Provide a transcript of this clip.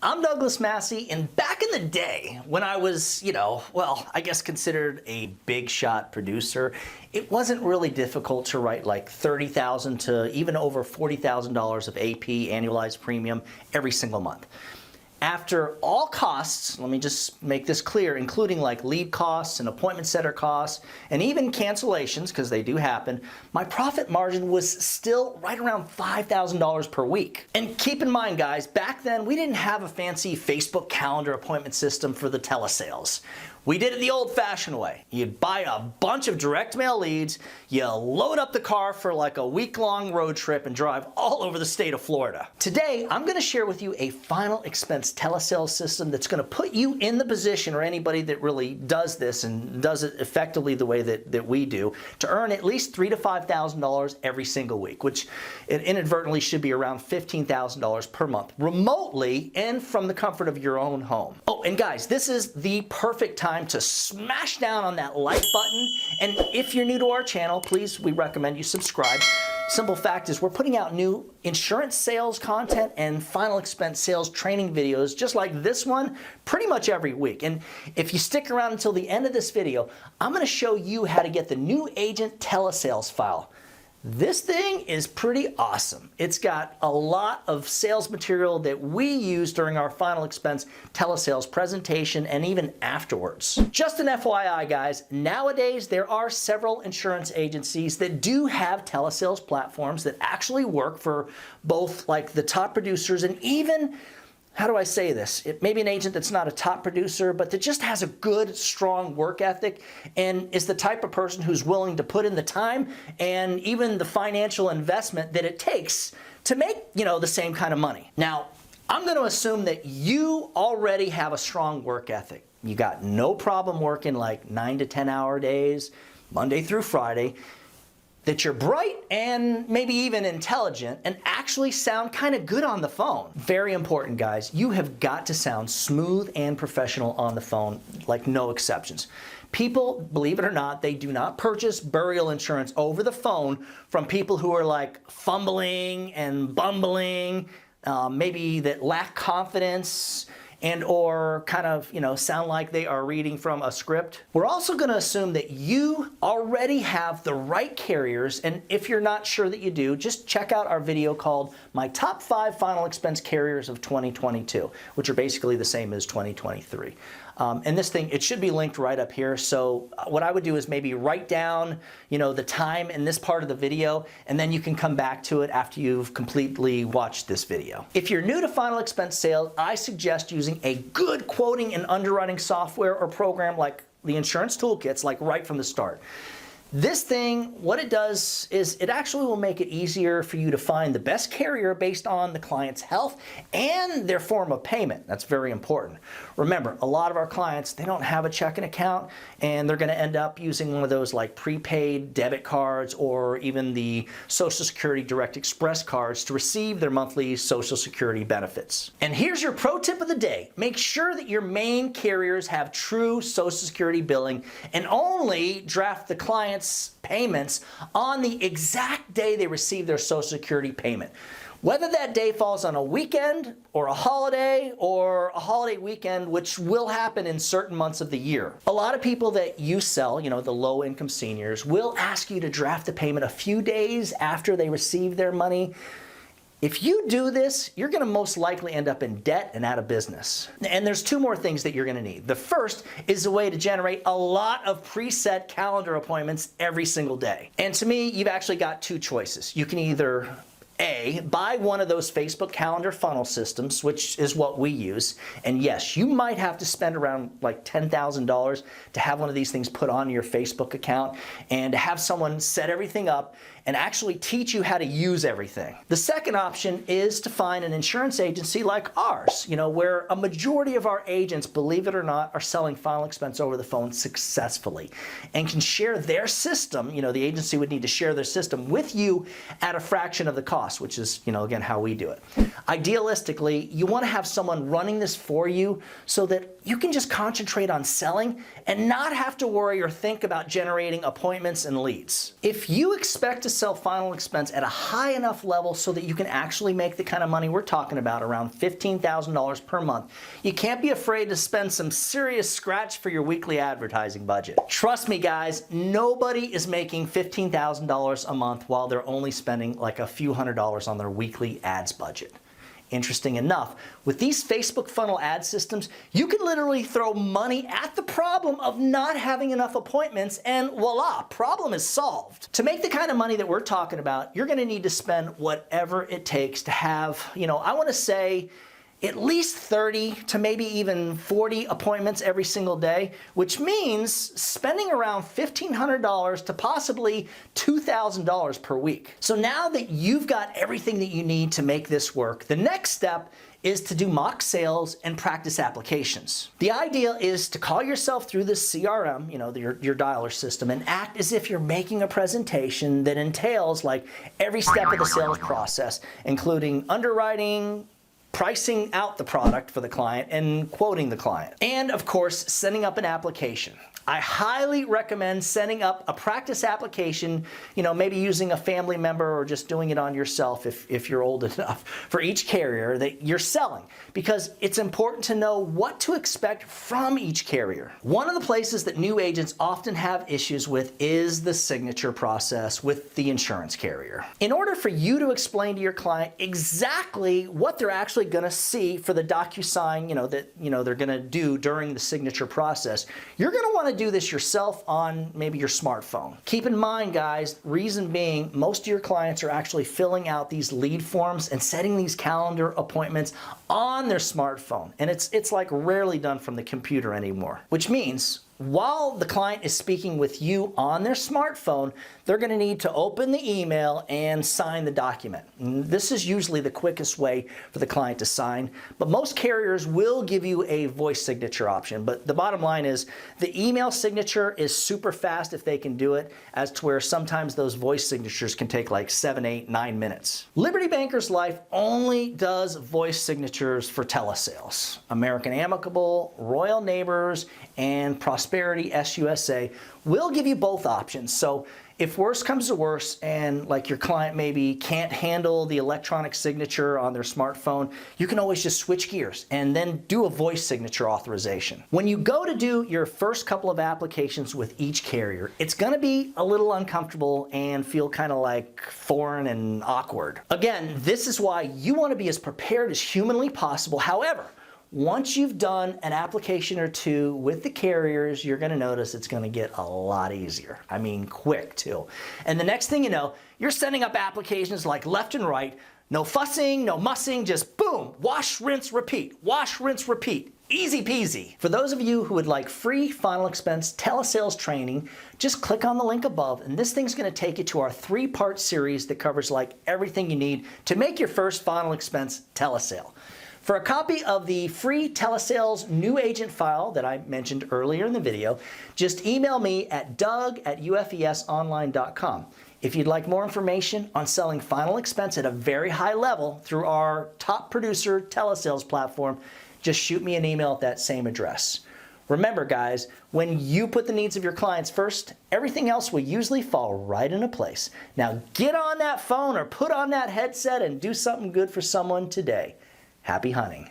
I'm Douglas Massey, and back in the day when I was, well, I guess considered a big shot producer, it wasn't really difficult to write like $30,000 to even over $40,000 of AP, annualized premium, every single month. After all costs, let me just make this clear, including like lead costs and appointment setter costs, and even cancellations, because they do happen, my profit margin was still right around $5,000 per week. And keep in mind, guys, back then we didn't have a fancy Facebook calendar appointment system for the telesales. We did it the old-fashioned way. You'd buy a bunch of direct mail leads, you load up the car for like a week-long road trip and drive all over the state of Florida. Today, I'm gonna share with you a final expense telesales system that's gonna put you in the position, or anybody that really does this and does it effectively the way that we do, to earn at least $3,000 to $5,000 every single week, which inadvertently should be around $15,000 per month, remotely and from the comfort of your own home. Oh, and guys, this is the perfect time to smash down on that like button. And if you're new to our channel, please, we recommend you subscribe. Simple fact is we're putting out new insurance sales content and final expense sales training videos just like this one pretty much every week. And if you stick around until the end of this video, I'm going to show you how to get the new agent telesales file. This thing is pretty awesome. It's got a lot of sales material that we use during our final expense telesales presentation and even afterwards. Just an FYI, guys, nowadays there are several insurance agencies that do have telesales platforms that actually work for both like the top producers and even, how do I say this? It may be an agent that's not a top producer, but that just has a good, strong work ethic and is the type of person who's willing to put in the time and even the financial investment that it takes to make, the same kind of money. Now, I'm going to assume that you already have a strong work ethic. You got no problem working like 9 to 10 hour days, Monday through Friday, that you're bright and maybe even intelligent and actually sound kind of good on the phone. Very important, guys. You have got to sound smooth and professional on the phone, like no exceptions. People, believe it or not, they do not purchase burial insurance over the phone from people who are like fumbling and bumbling, maybe that lack confidence, and or kind of, sound like they are reading from a script. We're also gonna assume that you already have the right carriers, and if you're not sure that you do, just check out our video called My Top 5 Final Expense Carriers of 2022, which are basically the same as 2023. And this thing, it should be linked right up here. So what I would do is maybe write down, the time in this part of the video, and then you can come back to it after you've completely watched this video. If you're new to final expense sales, I suggest using a good quoting and underwriting software or program like the Insurance Toolkits, like right from the start. This thing, what it does is it actually will make it easier for you to find the best carrier based on the client's health and their form of payment. That's very important. Remember, a lot of our clients, they don't have a checking account and they're going to end up using one of those like prepaid debit cards or even the Social Security Direct Express cards to receive their monthly Social Security benefits. And here's your pro tip of the day. Make sure that your main carriers have true Social Security billing and only draft the client's payments on the exact day they receive their Social Security payment. Whether that day falls on a weekend or a holiday weekend, which will happen in certain months of the year. A lot of people that you sell, the low income seniors, will ask you to draft the payment a few days after they receive their money. If you do this, you're going to most likely end up in debt and out of business. And there's two more things that you're going to need. The first is a way to generate a lot of preset calendar appointments every single day. And to me, you've actually got two choices. You can either buy one of those Facebook calendar funnel systems, which is what we use. And yes, you might have to spend around like $10,000 to have one of these things put on your Facebook account and to have someone set everything up and actually teach you how to use everything. The second option is to find an insurance agency like ours, where a majority of our agents, believe it or not, are selling final expense over the phone successfully and can share their system. The agency would need to share their system with you at a fraction of the cost, which is, again, how we do it. Idealistically, you want to have someone running this for you so that you can just concentrate on selling and not have to worry or think about generating appointments and leads. If you expect to sell final expense at a high enough level so that you can actually make the kind of money we're talking about, around $15,000 per month, you can't be afraid to spend some serious scratch for your weekly advertising budget. Trust me guys, nobody is making $15,000 a month while they're only spending like a few $100s on their weekly ads budget. Interesting enough, with these Facebook funnel ad systems, you can literally throw money at the problem of not having enough appointments and voila, problem is solved. To make the kind of money that we're talking about, you're gonna need to spend whatever it takes to have, I wanna say, at least 30 to maybe even 40 appointments every single day, which means spending around $1,500 to possibly $2,000 per week. So now that you've got everything that you need to make this work, the next step is to do mock sales and practice applications. The idea is to call yourself through this CRM, your dialer system, and act as if you're making a presentation that entails like every step of the sales process, including underwriting, pricing out the product for the client, and quoting the client. And of course, setting up an application. I highly recommend setting up a practice application, maybe using a family member or just doing it on yourself if you're old enough, for each carrier that you're selling, because it's important to know what to expect from each carrier. One of the places that new agents often have issues with is the signature process with the insurance carrier. In order for you to explain to your client exactly what they're actually going to see for the DocuSign, they're going to do during the signature process, you're going to want to do this yourself on maybe your smartphone. Keep in mind, guys, reason being, most of your clients are actually filling out these lead forms and setting these calendar appointments on their smartphone. And it's like rarely done from the computer anymore, which means while the client is speaking with you on their smartphone, they're going to need to open the email and sign the document. And this is usually the quickest way for the client to sign, but most carriers will give you a voice signature option. But the bottom line is the email signature is super fast if they can do it, as to where sometimes those voice signatures can take like 7, 8, 9 minutes. Liberty Bankers Life only does voice signatures for telesales. American Amicable, Royal Neighbors, and Prosperity SUSA will give you both options. So if worse comes to worse and like your client maybe can't handle the electronic signature on their smartphone, you can always just switch gears and then do a voice signature authorization. When you go to do your first couple of applications with each carrier, it's going to be a little uncomfortable and feel kind of like foreign and awkward. Again, this is why you want to be as prepared as humanly possible. However, once you've done an application or two with the carriers, you're going to notice it's going to get a lot easier. I mean, quick too. And the next thing you know, you're setting up applications like left and right. No fussing, no mussing, just boom, wash, rinse, repeat, wash, rinse, repeat. Easy peasy. For those of you who would like free final expense telesales training, just click on the link above and this thing's going to take you to our 3-part series that covers like everything you need to make your first final expense telesale. For a copy of the free Telesales new agent file that I mentioned earlier in the video, just email me at doug@ufesonline.com. If you'd like more information on selling final expense at a very high level through our top producer telesales platform, just shoot me an email at that same address. Remember guys, when you put the needs of your clients first, everything else will usually fall right into place. Now get on that phone or put on that headset and do something good for someone today. Happy hunting.